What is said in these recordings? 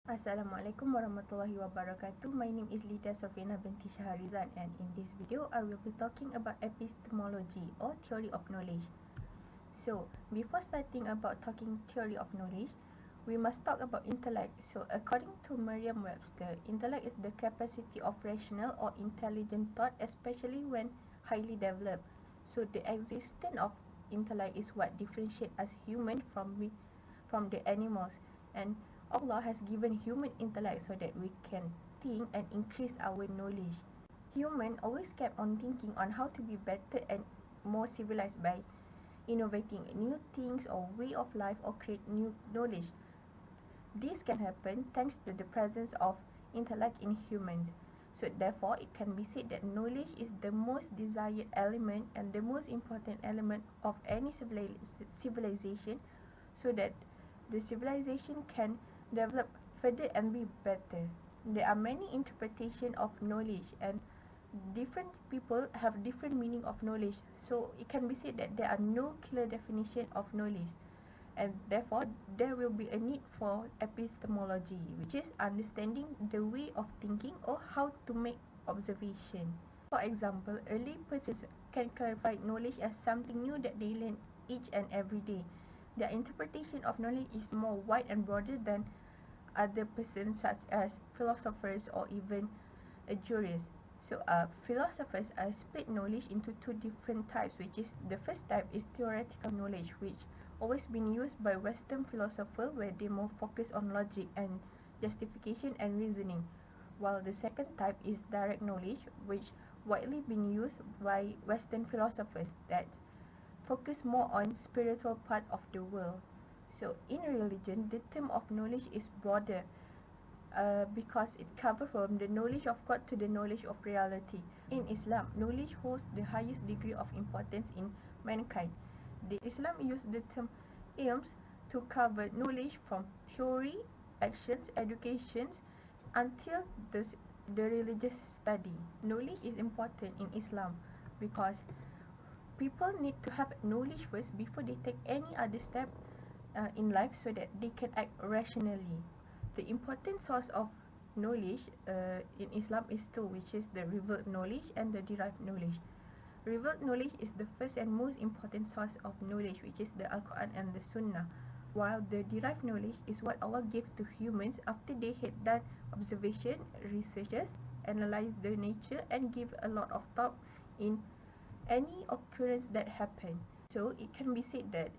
Assalamualaikum warahmatullahi wabarakatuh. My name is Lida Sofina binti Shaharizan, and in this video I will be talking about epistemology or theory of knowledge. So, before starting about talking theory of knowledge, we must talk about intellect. So, according to Merriam-Webster, intellect is the capacity of rational or intelligent thought, especially when highly developed. So, the existence of intellect is what differentiates us human from the animals, and Allah has given human intellect so that we can think and increase our knowledge. Human always kept on thinking on how to be better and more civilized by innovating new things or way of life or create new knowledge. This can happen thanks to the presence of intellect in humans. So therefore, it can be said that knowledge is the most desired element and the most important element of any civilization, so that the civilization can develop further and be better. There are many interpretations of knowledge, and different people have different meaning of knowledge. So it can be said that there are no clear definition of knowledge, and therefore there will be a need for epistemology, which is understanding the way of thinking or how to make observation. For example, early persons can clarify knowledge as something new that they learn each and every day. Their interpretation of knowledge is more wide and broader than other persons, such as philosophers or even jurists. So, philosophers split knowledge into two different types, which is the first type is theoretical knowledge, which always been used by Western philosophers, where they more focus on logic and justification and reasoning, while the second type is direct knowledge, which widely been used by Western philosophers that focus more on spiritual part of the world. So in religion, the term of knowledge is broader because it covers from the knowledge of God to the knowledge of reality. In Islam, knowledge holds the highest degree of importance in mankind. The Islam used the term ilms to cover knowledge from theory, actions, educations, until the religious study. Knowledge is important in Islam because people need to have knowledge first before they take any other step in life, so that they can act rationally. The important source of knowledge in Islam is two, which is the revealed knowledge and the derived knowledge. Revealed knowledge is the first and most important source of knowledge, which is the Al-Quran and the Sunnah, while the derived knowledge is what Allah gave to humans after they had done observation, researches, analyze the nature, and give a lot of thought in any occurrence that happen. So it can be said that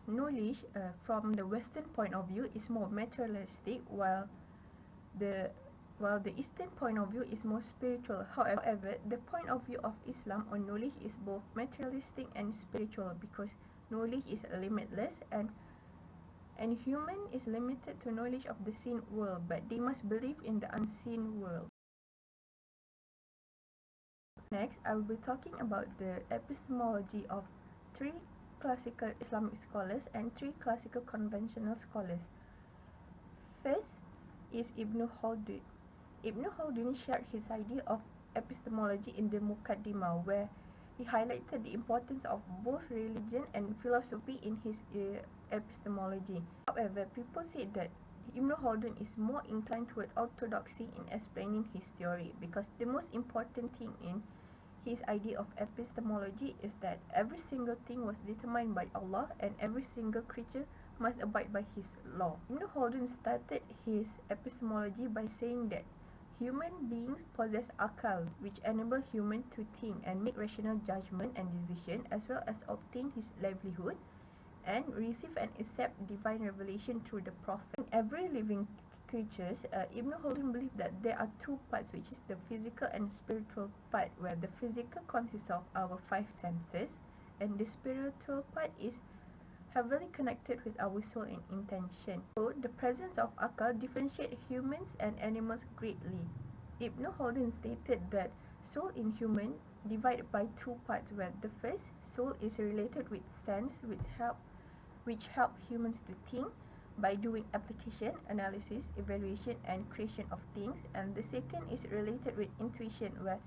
knowledge from the Western point of view is more materialistic, the while the Eastern point of view is more spiritual. However, the point of view of Islam on knowledge is both materialistic and spiritual, because knowledge is limitless, and human is limited to knowledge of the seen world, but they must believe in the unseen world. Next, I will be talking about the epistemology of three classical Islamic scholars and three classical conventional scholars. First is Ibn Khaldun. Ibn Khaldun shared his idea of epistemology in the Muqaddimah, where he highlighted the importance of both religion and philosophy in his epistemology. However, people say that Ibn Khaldun is more inclined toward orthodoxy in explaining his theory, because the most important thing in his idea of epistemology is that every single thing was determined by Allah, and every single creature must abide by his law. Ibn Khaldun started his epistemology by saying that human beings possess akal, which enable human to think and make rational judgment and decision, as well as obtain his livelihood and receive and accept divine revelation through the prophet. In every living creatures, Ibn Khaldun believed that there are two parts, which is the physical and spiritual part, where the physical consists of our five senses, and the spiritual part is heavily connected with our soul and intention. So, the presence of akal differentiates humans and animals greatly. Ibn Khaldun stated that soul in human divided by two parts, where the first soul is related with sense, which help humans to think by doing application, analysis, evaluation, and creation of things, and the second is related with intuition, where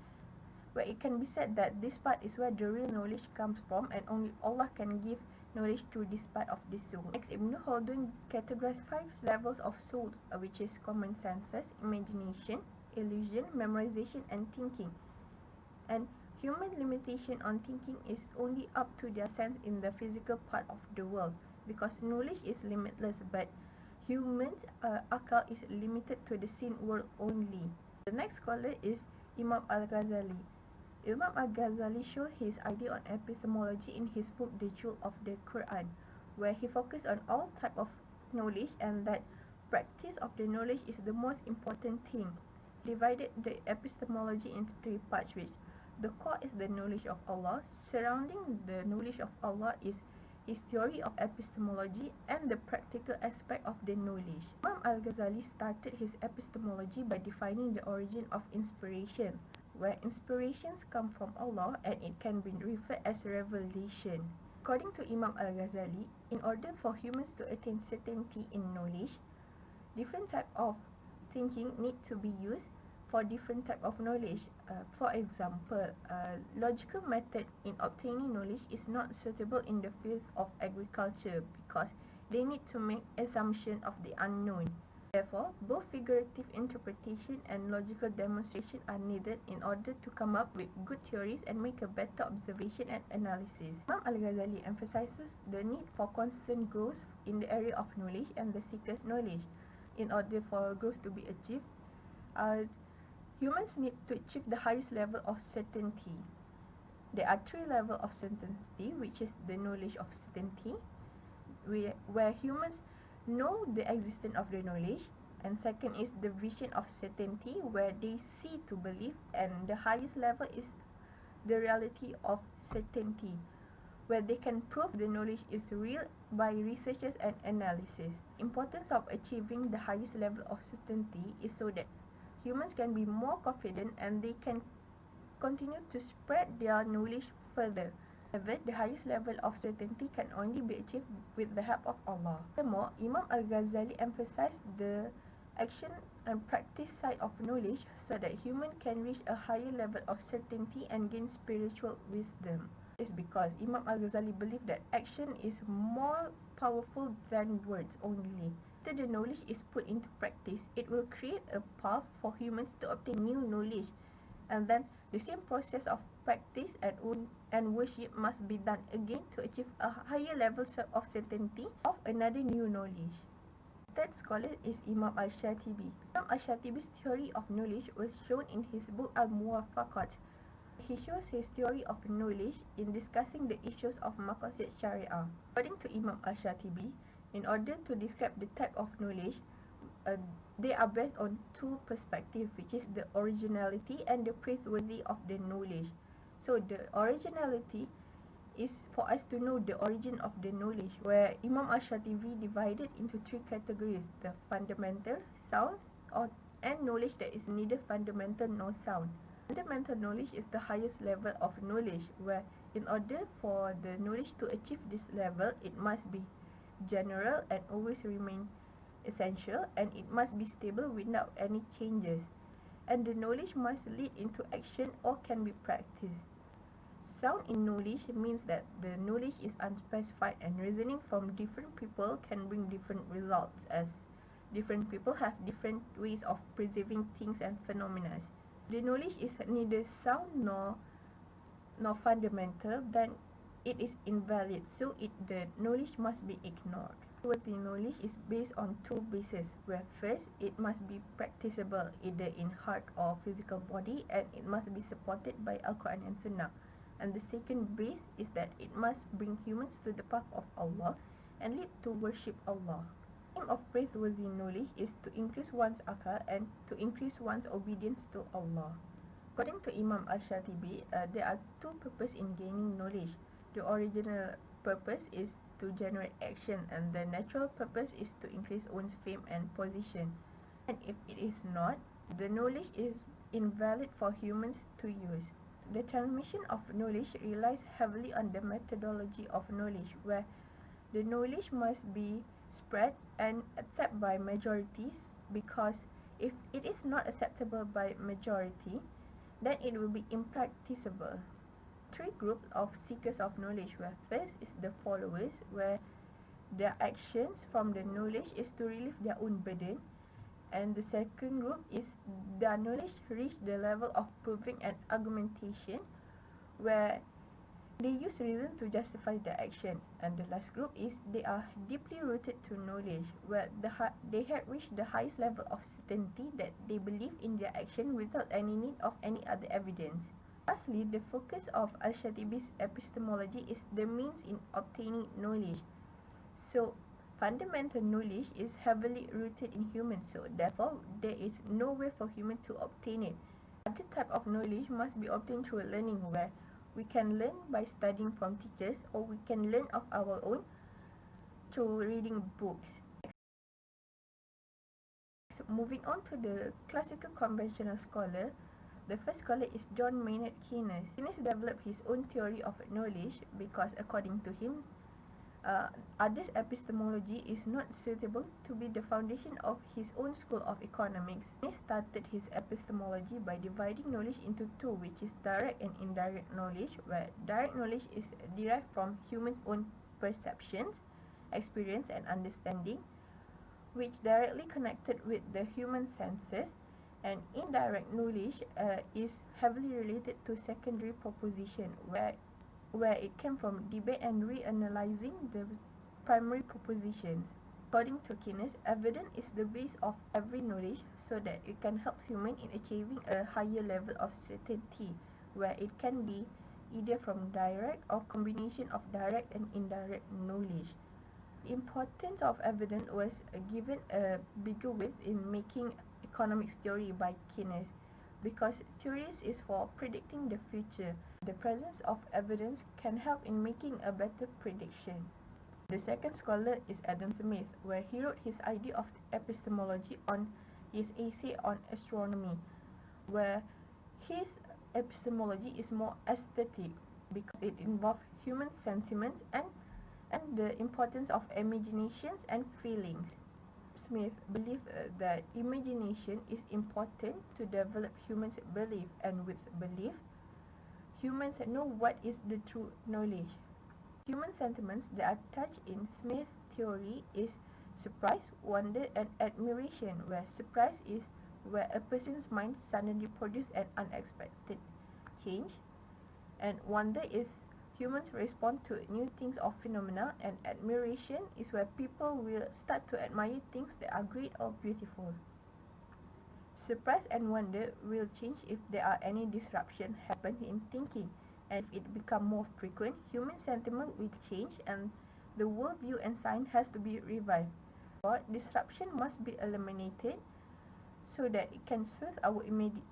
it can be said that this part is where the real knowledge comes from, and only Allah can give knowledge through this part of the soul. Next, Ibn Khaldun categorized 5 levels of soul, which is common senses, imagination, illusion, memorization, and thinking. And human limitation on thinking is only up to their sense in the physical part of the world, because knowledge is limitless, but humans' akal is limited to the seen world only. The next scholar is Imam al-Ghazali. Imam al-Ghazali showed his idea on epistemology in his book The Jewel of the Quran, where he focused on all type of knowledge and that practice of the knowledge is the most important thing. He divided the epistemology into 3 parts, which the core is the knowledge of Allah. Surrounding the knowledge of Allah is his theory of epistemology and the practical aspect of the knowledge. Imam al-Ghazali started his epistemology by defining the origin of inspiration, where inspirations come from Allah and it can be referred as revelation. According to Imam al-Ghazali, in order for humans to attain certainty in knowledge, different type of thinking need to be used for different type of knowledge. For example, logical method in obtaining knowledge is not suitable in the fields of agriculture because they need to make assumption of the unknown. Therefore, both figurative interpretation and logical demonstration are needed in order to come up with good theories and make a better observation and analysis. Imam al-Ghazali emphasizes the need for constant growth in the area of knowledge and the seeker's knowledge. In order for growth to be achieved, humans need to achieve the highest level of certainty. There are 3 levels of certainty, which is the knowledge of certainty, where humans know the existence of the knowledge, and second is the vision of certainty, where they see to believe, and the highest level is the reality of certainty, where they can prove the knowledge is real by researches and analysis. The importance of achieving the highest level of certainty is so that humans can be more confident and they can continue to spread their knowledge further. However, the highest level of certainty can only be achieved with the help of Allah. Furthermore, Imam al-Ghazali emphasized the action and practice side of knowledge so that humans can reach a higher level of certainty and gain spiritual wisdom. This is because Imam al-Ghazali believed that action is more powerful than words only. After the knowledge is put into practice, it will create a path for humans to obtain new knowledge, and then the same process of practice and worship must be done again to achieve a higher level of certainty of another new knowledge. The third scholar is Imam al-Shatibi. Imam al-Shatibi's theory of knowledge was shown in his book al-Muwaffaqat. He shows his theory of knowledge in discussing the issues of maqasid sharia. According to Imam al-Shatibi, in order to describe the type of knowledge, they are based on 2 perspectives, which is the originality and the praiseworthy of the knowledge. So the originality is for us to know the origin of the knowledge, where Imam al-Shatibi divided into 3 categories: the fundamental, sound, and knowledge that is neither fundamental nor sound. Fundamental knowledge is the highest level of knowledge, where in order for the knowledge to achieve this level, it must be general and always remain essential, and it must be stable without any changes, and the knowledge must lead into action or can be practiced. Sound in knowledge means that the knowledge is unspecified and reasoning from different people can bring different results, as different people have different ways of perceiving things and phenomena. The knowledge is neither sound nor fundamental, then it is invalid, so the knowledge must be ignored. The knowledge is based on 2 bases, where first, it must be practicable either in heart or physical body, and it must be supported by Al-Quran and Sunnah. And the second base is that it must bring humans to the path of Allah and lead to worship Allah. The aim of praiseworthy knowledge is to increase one's akal and to increase one's obedience to Allah. According to Imam al-Shatibi, there are 2 purposes in gaining knowledge. The original purpose is to generate action, and the natural purpose is to increase one's fame and position. And if it is not, the knowledge is invalid for humans to use. The transmission of knowledge relies heavily on the methodology of knowledge, where the knowledge must be spread and accepted by majorities, because if it is not acceptable by majority, then it will be impracticable. three groups of seekers of knowledge, where first is the followers, where their actions from the knowledge is to relieve their own burden, and the second group is their knowledge reach the level of proving and argumentation, where they use reason to justify their action, and the last group is they are deeply rooted to knowledge, where they have reached the highest level of certainty that they believe in their action without any need of any other evidence. Lastly, the focus of Al-Shatibi's epistemology is the means in obtaining knowledge. So, fundamental knowledge is heavily rooted in humans, so therefore there is no way for human to obtain it. Other type of knowledge must be obtained through learning, where we can learn by studying from teachers, or we can learn of our own through reading books. So moving on to the classical conventional scholar, the first scholar is John Maynard Keynes. Keynes developed his own theory of knowledge because, according to him, others' epistemology is not suitable to be the foundation of his own school of economics. He started his epistemology by dividing knowledge into two, which is direct and indirect knowledge, where direct knowledge is derived from humans' own perceptions, experience and understanding, which directly connected with the human senses, and indirect knowledge is heavily related to secondary proposition, where it came from debate and reanalyzing the primary propositions. According to Keynes, evidence is the base of every knowledge, so that it can help human in achieving a higher level of certainty, where it can be either from direct or combination of direct and indirect knowledge. The importance of evidence was given a bigger weight in making economics theory by Keynes, because theories is for predicting the future. The presence of evidence can help in making a better prediction. The second scholar is Adam Smith, where he wrote his idea of epistemology on his essay on astronomy, where his epistemology is more aesthetic because it involves human sentiments and the importance of imaginations and feelings. Smith believed that imagination is important to develop humans' belief, and with belief, humans know what is the true knowledge. Human sentiments that are touched in Smith's theory is surprise, wonder, and admiration, where surprise is where a person's mind suddenly produces an unexpected change, and wonder is humans respond to new things or phenomena, and admiration is where people will start to admire things that are great or beautiful. Surprise and wonder will change if there are any disruption happen in thinking, and if it become more frequent, human sentiment will change and the worldview and science has to be revived. But disruption must be eliminated so that it can soothe our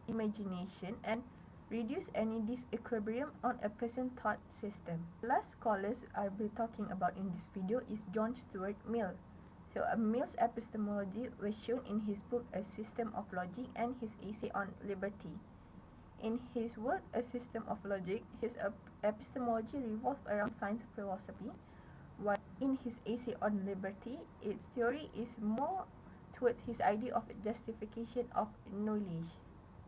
imagination and reduce any disequilibrium on a person's thought system. The last scholars I'll be talking about in this video is John Stuart Mill. So Mill's epistemology was shown in his book A System of Logic and his essay on liberty. In his work A System of Logic, his epistemology revolved around science philosophy, while in his essay on liberty, its theory is more towards his idea of justification of knowledge.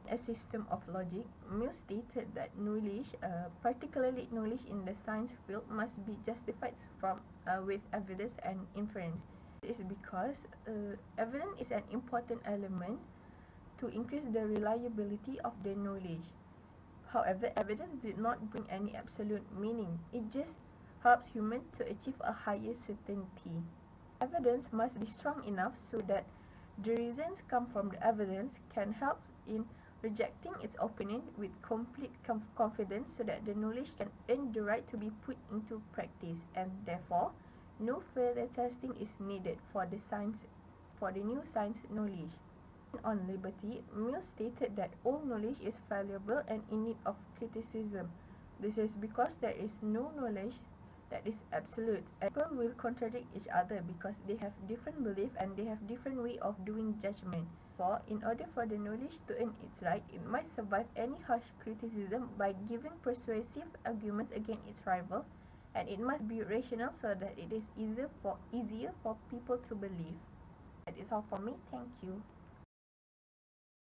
A System of Logic, Mill stated that knowledge, particularly knowledge in the science field, must be justified with evidence and inference. This is because evidence is an important element to increase the reliability of the knowledge. However, evidence did not bring any absolute meaning. It just helps humans to achieve a higher certainty. Evidence must be strong enough so that the reasons come from the evidence can help in rejecting its opinion with complete confidence, so that the knowledge can earn the right to be put into practice, and therefore no further testing is needed for the new science knowledge. On liberty, Mill stated that all knowledge is fallible and in need of criticism. This is because there is no knowledge that is absolute, and people will contradict each other because they have different beliefs and they have different way of doing judgment. For in order for the knowledge to earn its right, it must survive any harsh criticism by giving persuasive arguments against its rival, and it must be rational so that it is easier for people to believe. That is all for me. Thank you.